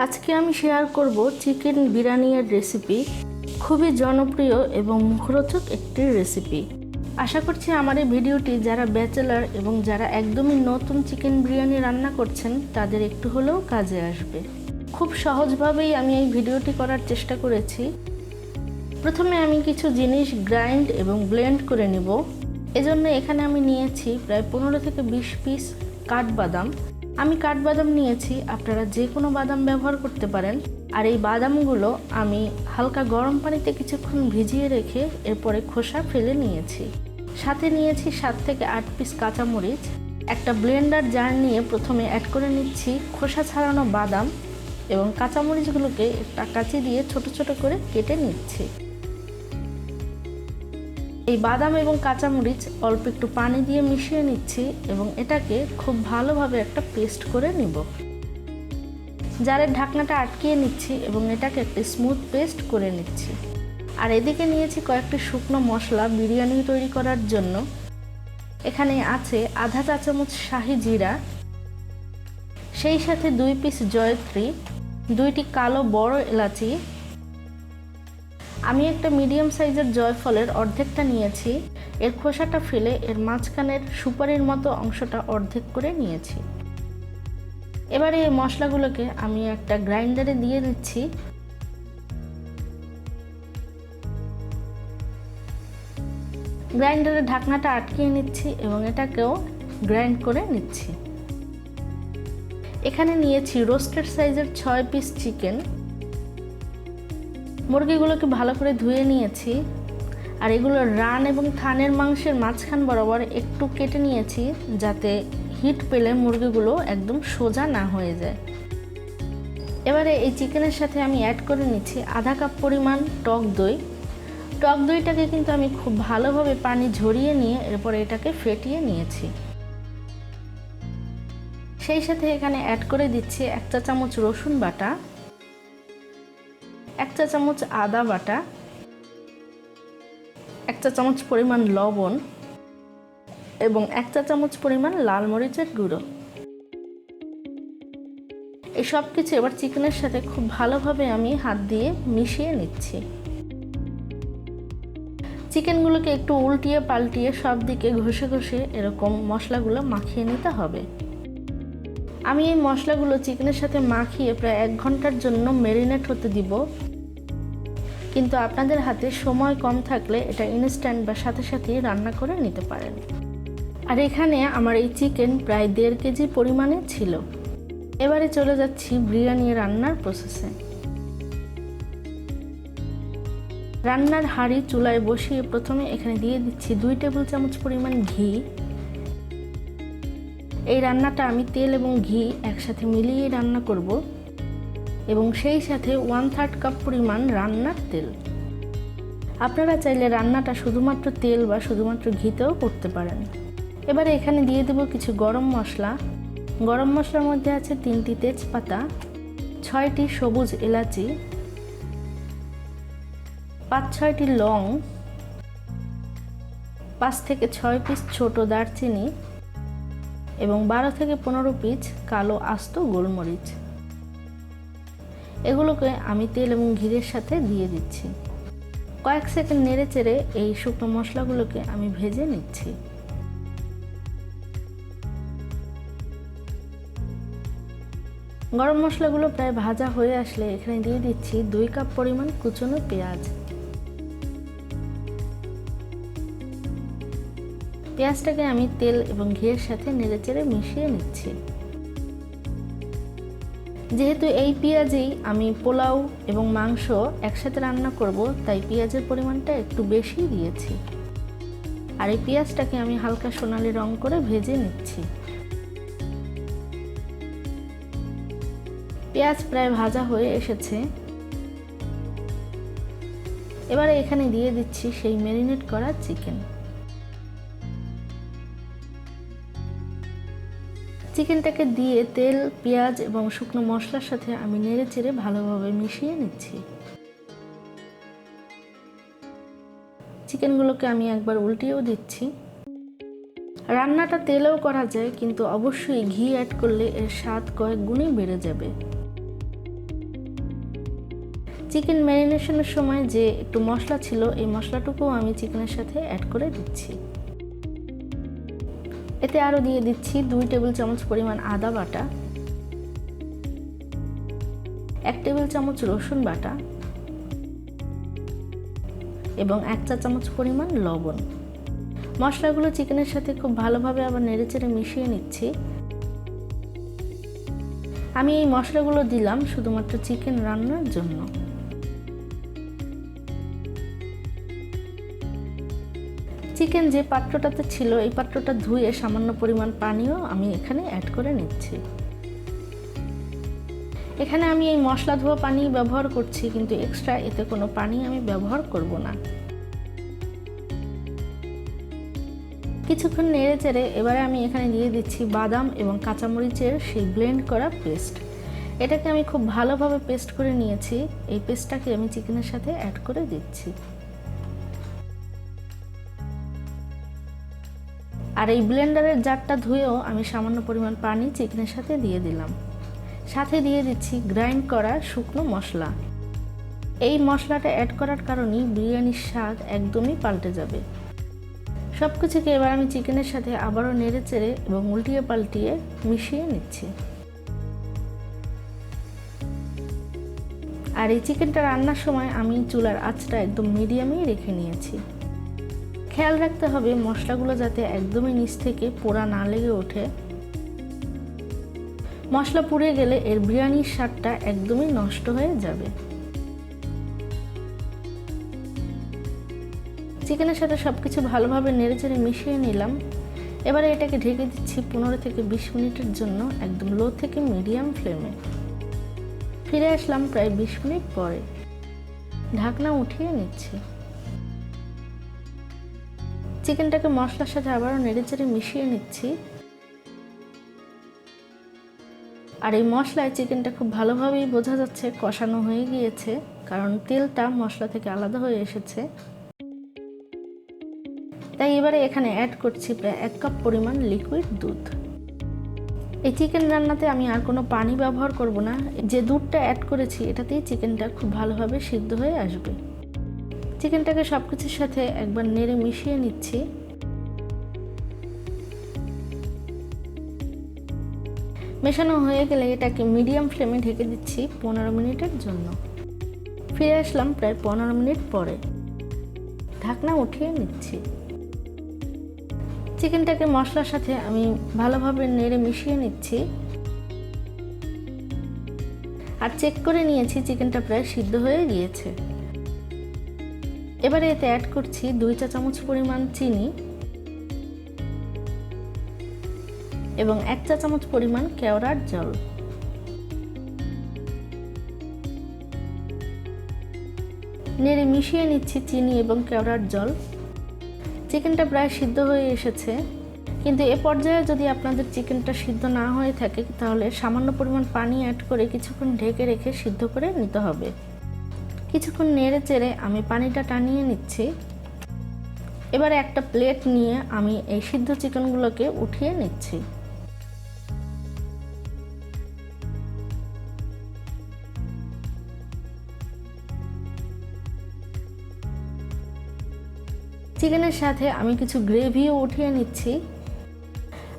আজকে আমি শেয়ার করব চিকেন বিরিয়ানির রেসিপি। খুবই জনপ্রিয় এবং মুখরোচক একটি রেসিপি। আশা করছি আমার এই ভিডিওটি যারা ব্যাচেলার এবং যারা একদমই নতুন চিকেন বিরিয়ানি রান্না করছেন তাদের একটু হলেও কাজে আসবে। খুব সহজভাবেই আমি এই ভিডিওটি করার চেষ্টা করেছি। প্রথমে আমি কিছু জিনিস গ্রাইন্ড এবং ব্লেন্ড করে নিব। এজন্য এখানে আমি নিয়েছি প্রায় 15 থেকে 20 পিস কাঠবাদাম। আমি কাঠবাদাম নিয়েছি, আপনারা যে কোনো বাদাম ব্যবহার করতে পারেন। আর এই বাদামগুলো আমি হালকা গরম পানিতে কিছুক্ষণ ভিজিয়ে রেখে এরপরে খোসা ফেলে নিয়েছি। সাথে নিয়েছি 7 থেকে 8 পিস কাঁচামরিচ। একটা ব্লেন্ডার জার নিয়ে প্রথমে অ্যাড করে নিচ্ছি খোসা ছাড়ানো বাদাম এবং কাঁচামরিচগুলোকে একটা কাঁচি দিয়ে ছোট ছোট করে কেটে নিচ্ছি। এই বাদাম এবং কাঁচামরিচ অল্প একটু পানি দিয়ে মিশিয়ে নিচ্ছি এবং এটাকে খুব ভালোভাবে একটা পেস্ট করে নিব। জারের ঢাকনাটা আটকিয়ে নিচ্ছি এবং এটাকে একটা স্মুথ পেস্ট করে নিচ্ছি। আর এদিকে নিয়েছি কয়েকটি শুকনো মশলা বিরিয়ানি তৈরি করার জন্য। এখানে আছে আধা চা চামচ শাহি জিরা, সেই সাথে 2 পিস জয়ত্রী, 2টি কালো বড় এলাচি। আমি একটা মিডিয়াম সাইজের জয়ফলের অর্ধেকটা নিয়েছি, এর খোসাটা ফেলে এর মাঝখানের সুপারির মতো অংশটা অর্ধেক করে নিয়েছি। এবারে এই মশলাগুলোকে আমি একটা গ্রাইন্ডারে দিয়ে দিচ্ছি। গ্রাইন্ডারের ঢাকনাটা আটকিয়ে নিচ্ছি এবং এটাকেও গ্রাইন্ড করে নিচ্ছি। এখানে নিয়েছি রোস্টেড সাইজের 6 পিস চিকেন। মুরগিগুলোকে ভালো করে ধুয়ে নিয়েছি আর এগুলো রান এবং থানের মাংসের মাঝখান বরাবর একটু কেটে নিয়েছি যাতে হিট পেলে মুরগিগুলো একদম সোজা না হয়ে যায়। এবারে এই চিকেনের সাথে আমি অ্যাড করে নিচ্ছি আধা কাপ পরিমাণ টক দই। টক দইটাকে কিন্তু আমি খুব ভালোভাবে পানি ঝরিয়ে নিয়ে এরপর এটাকে ফেটিয়ে নিয়েছি। সেই সাথে এখানে অ্যাড করে দিচ্ছি 1 চা চামচ রসুন বাটা, 1 চা চামচ আদা বাটা, 1 চা চামচ পরিমাণ লবণ এবং 1 চা চামচ পরিমাণ লাল মরিচের গুঁড়ো। এই সব কিছু এবার চিকেনের সাথে খুব ভালোভাবে আমি হাত দিয়ে মিশিয়ে নিচ্ছি। চিকেনগুলোকে একটু উল্টিয়ে পাল্টিয়ে সব দিকে ঘষে ঘষে এরকম মশলাগুলো মাখিয়ে নিতে হবে। আমি এই মশলাগুলো চিকেনের সাথে মাখিয়ে প্রায় 1 ঘন্টার জন্য ম্যারিনেট হতে দিব। কিন্তু আপনাদের হাতে সময় কম থাকলে এটা ইনস্ট্যান্ট বা সাথে সাথেই রান্না করে নিতে পারেন। আর এখানে আমার এই চিকেন প্রায় 1.5 কেজি পরিমাণে ছিল। এবারে চলে যাচ্ছি বিরিয়ানি রান্নার প্রসেসে। রান্নার হাঁড়ি চুলায় বসিয়ে প্রথমে এখানে দিয়ে দিচ্ছি 2 টেবিল চামচ পরিমাণ ঘি। এই রান্নাটা আমি তেল এবং ঘি একসাথে মিলিয়ে রান্না করব এবং সেই সাথে 1/3 কাপ পরিমাণ রান্নার তেল। আপনারা চাইলে রান্নাটা শুধুমাত্র তেল বা শুধুমাত্র ঘিতেও করতে পারেন। এবারে এখানে দিয়ে দেব কিছু গরম মশলা। গরম মশলার মধ্যে আছে 3টি তেজপাতা, 6টি সবুজ এলাচি, 5-6টি লং, 5 থেকে 6 পিস ছোট দারচিনি এবং 12 থেকে 15 পিস কালো আস্ত গোলমরিচ। এগুলোকে আমি তেল এবং ঘিয়ের সাথে দিয়ে দিচ্ছি। কয়েক সেকেন্ড নেড়ে চেড়ে এই শুকনো মশলাগুলোকে আমি ভেজে নিচ্ছি। গরম মশলাগুলো প্রায় ভাজা হয়ে আসলে এখানে দিয়ে দিচ্ছি 2 কাপ পরিমাণ কুচনো পেঁয়াজ। পেঁয়াজটাকে আমি তেল এবং ঘিয়ের সাথে নেড়ে চেড়ে মিশিয়ে নিচ্ছি। যেহেতু এই পেঁয়াজেই আমি পোলাও এবং মাংস একসাথে রান্না করব, তাই পেঁয়াজের পরিমাণটা একটু বেশি দিয়েছি। আর এই পেঁয়াজটাকে আমি হালকা সোনালি রং করে ভেজে নিচ্ছি। পেঁয়াজ প্রায় ভাজা হয়ে এসেছে। এবারে এখানে দিয়ে দিচ্ছি সেই ম্যারিনেট করা চিকেন। চিকেনটাকে দিয়ে তেল, পেঁয়াজ এবং শুকনো মশলার সাথে আমি নেড়ে চেড়ে ভালোভাবে মিশিয়ে নিচ্ছি। চিকেনগুলোকে আমি একবার উল্টিয়েও দিচ্ছি। রান্নাটা তেলেও করা যায়, কিন্তু অবশ্যই ঘি অ্যাড করলে এর স্বাদ কয়েক গুণই বেড়ে যাবে। চিকেন ম্যারিনেশনের সময় যে একটু মশলা ছিল, এই মশলাটুকুও আমি চিকেনের সাথে অ্যাড করে দিচ্ছি। এতে আরও দিয়ে দিচ্ছি 2 টেবিল চামচ পরিমাণ আদা বাটা, 1 টেবিল চামচ রসুন বাটা এবং 1 চা চামচ পরিমাণ লবণ। মশলাগুলো চিকেনের সাথে খুব ভালোভাবে আবার নেড়েচেড়ে মিশিয়ে নিচ্ছি। আমি এই মশলাগুলো দিলাম শুধুমাত্র চিকেন রান্নার জন্য। চিকেন যে পাত্রটাতে ছিল এই পাত্রটা ধুয়ে সামান্য পরিমাণ পানিও আমি এখানে অ্যাড করে নিচ্ছি। এখানে আমি এই মশলা ধোয়া পানি ব্যবহার করছি, কিন্তু এক্সট্রা এতে কোনো পানি আমি ব্যবহার করব না। কিছুক্ষণ নেড়ে চেড়ে এবারে আমি এখানে দিয়ে দিচ্ছি বাদাম এবং কাঁচামরিচের সেই ব্লেন্ড করা পেস্ট। এটাকে আমি খুব ভালোভাবে পেস্ট করে নিয়েছি। এই পেস্টটাকে আমি চিকেনের সাথে অ্যাড করে দিচ্ছি। আর এই ব্লেন্ডারের জারটা ধুয়েও আমি সামান্য পরিমাণ পানি চিকেনের সাথে দিয়ে দিলাম। সাথে দিয়ে দিচ্ছি গ্রাইন্ড করা শুকনো মশলা। এই মশলাটা অ্যাড করার কারণেই বিরিয়ানির স্বাদ একদমই পাল্টে যাবে। সব কিছুকে এবার আমি চিকেনের সাথে আবারও নেড়ে চেড়ে এবং উল্টিয়ে পাল্টিয়ে মিশিয়ে নিচ্ছি। আর এই চিকেনটা রান্নার সময় আমি চুলার আঁচটা একদম মিডিয়ামেই রেখে নিয়েছি। খেয়াল রাখতে হবে মশলাগুলো যাতে একদমই নিচ থেকে পোড়া না লেগে ওঠে। মশলা পুড়ে গেলে এর বিরিয়ানির স্বাদটা একদমই নষ্ট হয়ে যাবে। চিকেনের সাথে সবকিছু ভালোভাবে নেড়েচেড়ে মিশিয়ে নিলাম। এবারে এটাকে ঢেকে দিচ্ছি 15 থেকে 20 মিনিটের জন্য একদম লো থেকে মিডিয়াম ফ্লেমে। ফিরে আসলাম প্রায় 20 মিনিট পরে। ঢাকনা উঠিয়ে নিচ্ছি। চিকেনটাকে মশলার সাথে আবারও নেড়েচেড়ে মিশিয়ে নিচ্ছি। আর এই মশলায় চিকেনটা খুব ভালোভাবেই বোঝা যাচ্ছে কষানো হয়ে গিয়েছে, কারণ তেলটা মশলা থেকে আলাদা হয়ে এসেছে। তাই এবারে এখানে অ্যাড করছি প্রায় 1 কাপ পরিমাণ লিকুইড দুধ। এই চিকেন রান্নাতে আমি আর কোনো পানি ব্যবহার করব না। যে দুধটা অ্যাড করেছি এটাতেই চিকেনটা খুব ভালোভাবে সিদ্ধ হয়ে আসবে। চিকেনটাকে সব কিছুর সাথে একবার নেড়ে মিশিয়ে নিচ্ছি। মেশানো হয়ে গেলে এটাকে মিডিয়াম ফ্লেমে ঢেকে দিচ্ছি 15 মিনিটের জন্য। ফিরে আসলাম প্রায় 15 মিনিট পরে। ঢাকনা উঠিয়ে নিচ্ছি। চিকেনটাকে মশলার সাথে আমি ভালোভাবে নেড়ে মিশিয়ে নিচ্ছি। আর চেক করে নিয়েছি চিকেনটা প্রায় সিদ্ধ হয়ে গিয়েছে। এবারে এতে অ্যাড করছি 2 চা চামচ পরিমাণ চিনি এবং 1 চা চামচ পরিমাণ কেওড়ার জল। নেড়ে মিশিয়ে নিচ্ছি চিনি এবং কেওড়ার জল। চিকেনটা প্রায় সিদ্ধ হয়ে এসেছে, কিন্তু এ পর্যায়ে যদি আপনাদের চিকেনটা সিদ্ধ না হয়ে থাকে তাহলে সামান্য পরিমাণ পানি অ্যাড করে কিছুক্ষণ ঢেকে রেখে সিদ্ধ করে নিতে হবে। কিছুক্ষণ নেড়ে চেড়ে আমি পানিটা টানিয়ে নিচ্ছি। এবারে একটা প্লেট নিয়ে আমি এই সিদ্ধ চিকেনগুলোকে উঠিয়ে নিচ্ছি। চিকেনের সাথে আমি কিছু গ্রেভিও উঠিয়ে নিচ্ছি।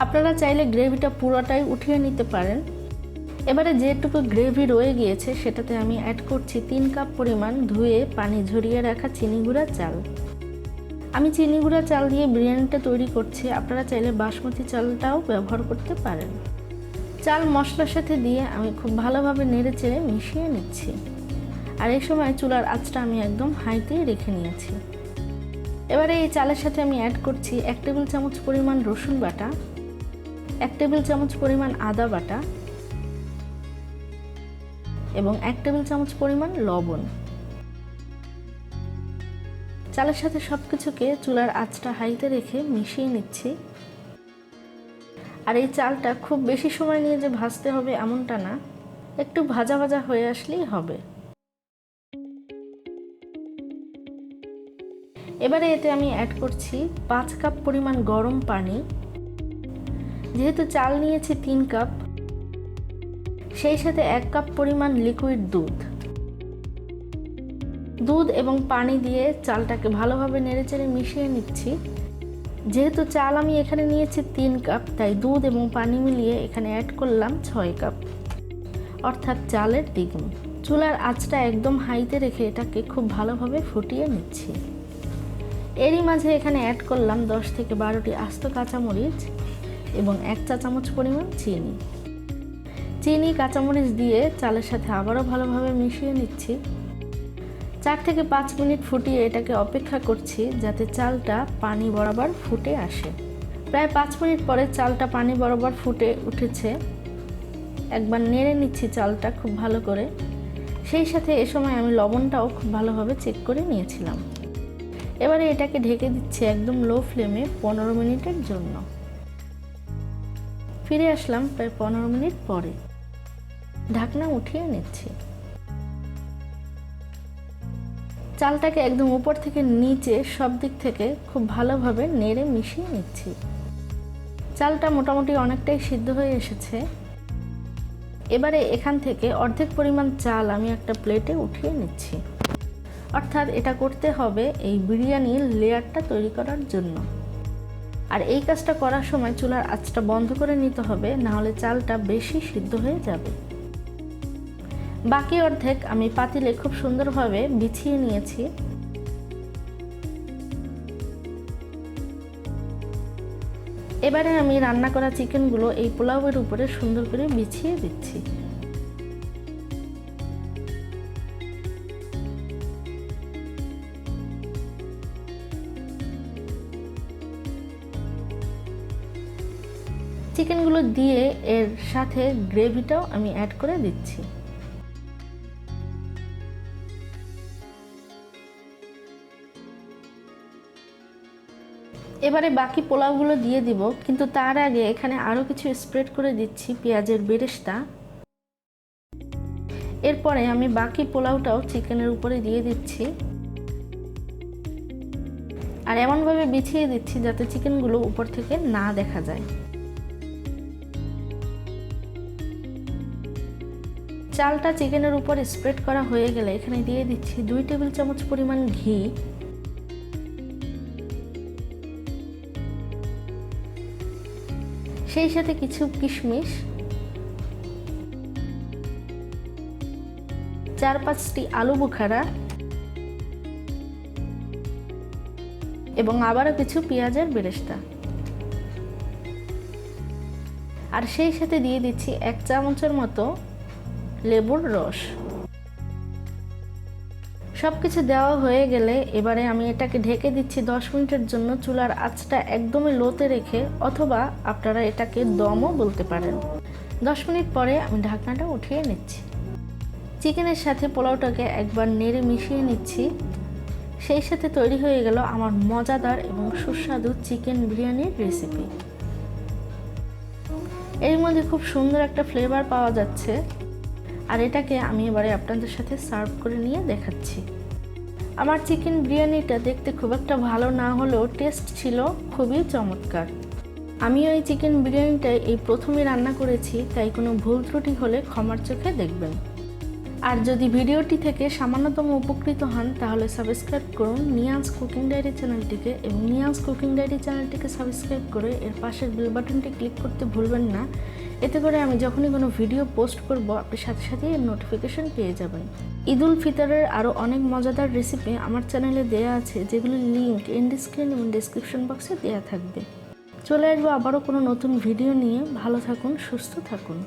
আপনারা চাইলে গ্রেভিটা পুরোটাই উঠিয়ে নিতে পারেন। এবারে যেটুকু গ্রেভি রয়ে গিয়েছে সেটাতে আমি অ্যাড করছি 3 কাপ পরিমাণ ধুয়ে পানি ঝরিয়ে রাখা চিনিগুড়া চাল। আমি চিনিগুড়া চাল দিয়ে বিরিয়ানিটা তৈরি করছি, আপনারা চাইলে বাসমতি চালটাও ব্যবহার করতে পারেন। চাল মশলার সাথে দিয়ে আমি খুব ভালোভাবে নেড়েচেড়ে মিশিয়ে নিচ্ছি। আর এই সময় চুলার আঁচটা আমি একদম হাইতেই রেখে নিয়েছি। এবারে এই চালের সাথে আমি অ্যাড করছি 1 টেবিল চামচ পরিমাণ রসুন বাটা, 1 টেবিল চামচ পরিমাণ আদা বাটা এবং 1 টেবিল চামচ পরিমাণ লবণ। চালের সাথে সবকিছুকে চুলার আঁচটা হাইতে রেখে মিশিয়ে নিচ্ছি। আর এই চালটা খুব বেশি সময় নিয়ে যে ভাজতে হবে এমনটা না, একটু ভাজা ভাজা হয়ে আসলেই হবে। এবারে এতে আমি অ্যাড করছি 5 কাপ পরিমাণ গরম পানি। যেহেতু চাল নিয়েছি 3 কাপ, সেই সাথে 1 কাপ পরিমাণ লিকুইড দুধ। দুধ এবং পানি দিয়ে চালটাকে ভালোভাবে নেড়েচেড়ে মিশিয়ে নিচ্ছি। যেহেতু চাল আমি এখানে নিয়েছি 3 কাপ, তাই দুধ এবং পানি মিলিয়ে এখানে অ্যাড করলাম 6 কাপ, অর্থাৎ চালের দ্বিগুণ। চুলার আঁচটা একদম হাইতে রেখে এটাকে খুব ভালোভাবে ফুটিয়ে নিচ্ছি। এরই মাঝে এখানে অ্যাড করলাম 10 থেকে 12টি আস্ত কাঁচামরিচ এবং 1 চা চামচ পরিমাণ চিনি কাঁচামরিচ দিয়ে চালের সাথে আবারও ভালোভাবে মিশিয়ে নিচ্ছি। 4 থেকে 5 মিনিট ফুটিয়ে এটাকে অপেক্ষা করছি যাতে চালটা পানি বরাবর ফুটে আসে। প্রায় 5 মিনিট পরে চালটা পানি বরাবর ফুটে উঠেছে। একবার নেড়ে নিচ্ছি চালটা খুব ভালো করে। সেই সাথে এ সময় আমি লবণটাও খুব ভালোভাবে চেক করে নিয়েছিলাম। এবারে এটাকে ঢেকে দিচ্ছি একদম লো ফ্লেমে 15 মিনিটের জন্য। ফিরে আসলাম প্রায় 15 মিনিট পরে। ঢাকনা উঠিয়ে নিচ্ছি। চালটাকে একদম উপর থেকে নিচে সব দিক থেকে খুব ভালোভাবে নেড়ে মিশিয়ে নিচ্ছি। চালটা মোটামুটি অনেকটাই সিদ্ধ হয়ে এসেছে। এবারে এখান থেকে অর্ধেক পরিমাণ চাল আমি একটা প্লেটে উঠিয়ে নিচ্ছি। অর্থাৎ এটা করতে হবে এই বিরিয়ানির লেয়ারটা তৈরি করার জন্য। আর এই কাজটা করার সময় চুলার আঁচটা বন্ধ করে নিতে হবে, না হলে চালটা বেশি সিদ্ধ হয়ে যাবে। বাকি অর্ধেক আমি পাতিলে খুব সুন্দরভাবে বিছিয়ে নিয়েছি। এবারে আমি রান্না করা চিকেনগুলো এই পোলাওয়ের উপরে সুন্দর করে বিছিয়ে দিচ্ছি। চিকেনগুলো দিয়ে এর সাথে গ্রেভিটাও আমি অ্যাড করে দিচ্ছি। এবারে বাকি পোলাওগুলো দিয়ে দিব, কিন্তু তার আগে এখানে আরও কিছু স্প্রেড করে দিচ্ছি পেঁয়াজের বেরেশটা। এরপরে আমি বাকি পোলাওটাও চিকেনের উপরে দিয়ে দিচ্ছি আর এমনভাবে বিছিয়ে দিচ্ছি যাতে চিকেনগুলো উপর থেকে না দেখা যায়। চালটা চিকেনের উপর স্প্রেড করা হয়ে গেলে এখানে দিয়ে দিচ্ছি 2 টেবিল চামচ পরিমাণ ঘি, সেই সাথে কিছু কিশমিশ, 4-5টি আলু বুখারা এবং আবারও কিছু পেঁয়াজের বেরেশতা। আর সেই সাথে দিয়ে দিচ্ছি 1 চামচের মতো লেবুর রস। সবকিছু দেওয়া হয়ে গেলে এবারে আমি এটাকে ঢেকে দিচ্ছি 10 মিনিটের জন্য। চুলার আঁচটা একদমই লোতে রেখে, অথবা আপনারা এটাকে দমও বলতে পারেন। 10 মিনিট পরে আমি ঢাকনাটা উঠিয়ে নিচ্ছি। চিকেনের সাথে পোলাওটাকে একবার নেড়ে মিশিয়ে নিচ্ছি। সেই সাথে তৈরি হয়ে গেল আমার মজাদার এবং সুস্বাদু চিকেন বিরিয়ানির রেসিপি। এর মধ্যে খুব সুন্দর একটা ফ্লেভার পাওয়া যাচ্ছে। আর এটাকে আমি এবারে আপনাদের সাথে সার্ভ করে নিয়ে দেখাচ্ছি। আমার চিকেন বিরিয়ানিটা দেখতে খুব একটা ভালো না হলেও টেস্ট ছিল খুবই চমৎকার। আমিও এই চিকেন বিরিয়ানিটা এই প্রথমে রান্না করেছি, তাই কোনো ভুল ত্রুটি হলে ক্ষমার চোখে দেখবেন। আর যদি ভিডিওটি থেকে সামান্যতম উপকৃত হন তাহলে সাবস্ক্রাইব করুন নিয়ান্স কুকিং ডায়েরি চ্যানেলটিকে, এবং নিয়ান্স কুকিং ডায়েরি চ্যানেলটিকে সাবস্ক্রাইব করে এর পাশের বেল বাটনটি ক্লিক করতে ভুলবেন না। এতে করে আমি যখনই কোনো ভিডিও পোস্ট করব আপনি সাথে সাথে এর নোটিফিকেশন পেয়ে যাবেন। ঈদ উল ফিতরের আরও অনেক মজাদার রেসিপি আমার চ্যানেলে দেওয়া আছে, যেগুলির লিঙ্ক এন্ড স্ক্রিন এবং ডেসক্রিপশন বক্সে দেওয়া থাকবে। চলে আসবো আবারও কোনো নতুন ভিডিও নিয়ে। ভালো থাকুন, সুস্থ থাকুন।